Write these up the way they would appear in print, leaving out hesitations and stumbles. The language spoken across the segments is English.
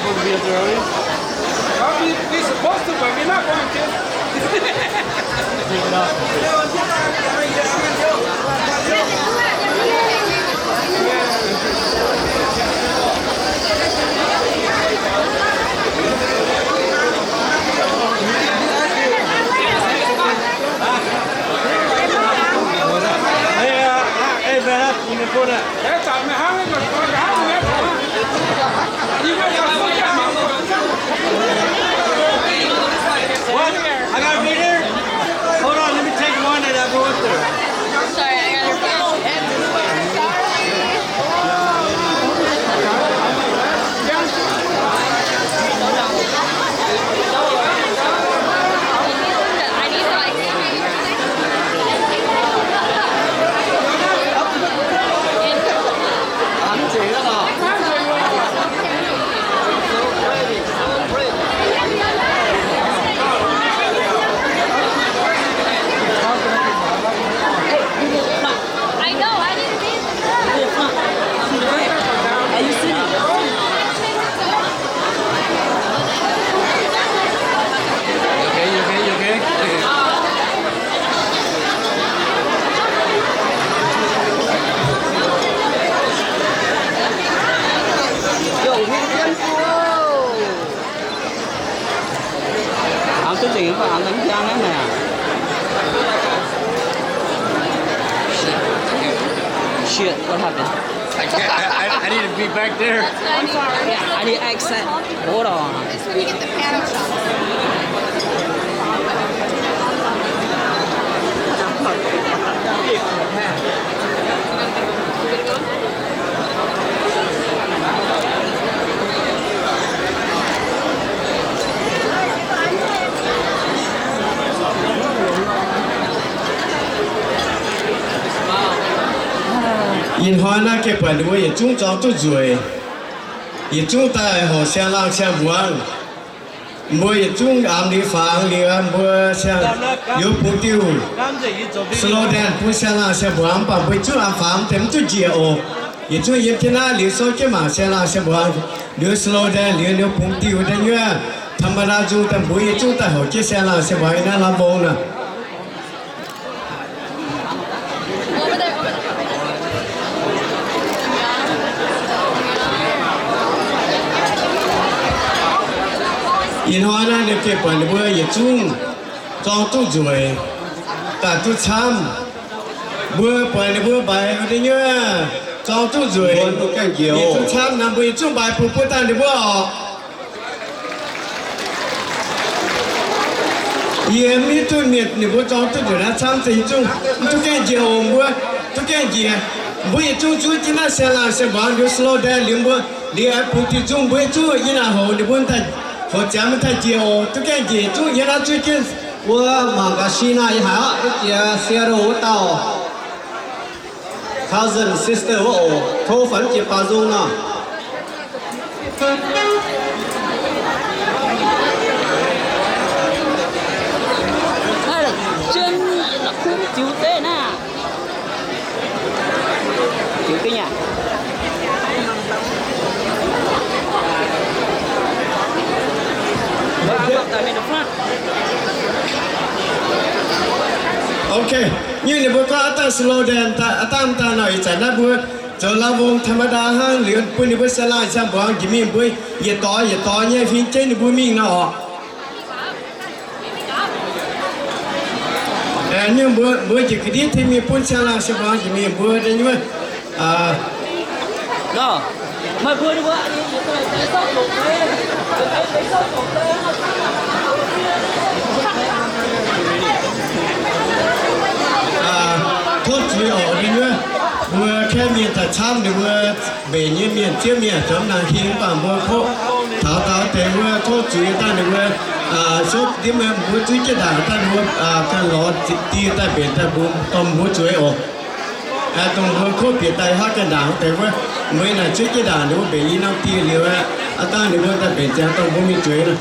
supposed to be up there early? Well, we're supposed to, but we're not going to. Take it off. Hey, man, you can put that. That's all, man. How many you What? I gotta be there? Hold on, let me take one and I'll go up there. Sorry, I got her phone. I need to like I know, I need to be in the Are you sitting? You okay? Anh tính tiền của anh đánh trang đấy nè. Shit, what happened? I need to be back there. I'm sorry. Yeah, I need accent. Hold on. It's when you get the panel shot. In hoa na ke pan wo ye chung chao tu zui ye chung tai ho xiang lang xiang buang mo ye chung am li fang li am bo xiang yo pu tiu slow down pu xiang lang xiang buang pa bo chung am fang tem tu jie o ye chung ye tina li so ke ma xiang lang xiang buang liu slow down liu liu pu tiu de yue tham da zu tam bo ye chung tai ho ke xiang lang xiang buang na la bo na Over there, over there. in hoa na ne ke pan wo ye chung chao tu zui ta tu cham wo pan wo bai de yue chao tu zui ye tu cham na bo ye chung bai pu pu tan de wo ye mi tu miet ni bo chao tu zui na cham se chung tu ke je o bo tu ke je bo ye chung chu ji na se la se ba lu slow down lim bo li a pu ti chung bo chu yi na ho ni bo ta ho jam ta je o tu ke je chu ye na chu ke 我马个西那一下，一节写了我到 cousin sister 我头粉节八中呢。Đây là chân là khu chiếu tế nè. Chiếu cái nhà. Tại vì nó phát. OK 因为你不过ta slow down ta tam ta na i cha na bu cho la vong tham da ha liu bu ni bu sa la cha bu gi mi bu ye to nye fin chen ni bu mi na o nhưng bữa chỉ cái đi thì mi pun sa la sa ba gi mi bu de như Đó. Mà vừa đi bữa đi cái sóc lục đấy. Cái sóc lục đấy. thôi chỉ ở đi nữa vừa cái miền ta chăm thì vừa về như miền chia miền chấm nàng hiến và vừa khô tháo thì vừa thôi chỉ ta thì vừa số điểm mà vừa chỉ cái đàn ta vừa cái lọ ti ta biển ta vừa tôm vừa chuối ở tôm vừa khô biển ta hát cái đàn thì vừa mới là chỉ cái đàn thì vừa về như nào ti liều ta thì vừa ta biển ta tôm vừa mi chuối nữa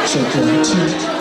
手过去。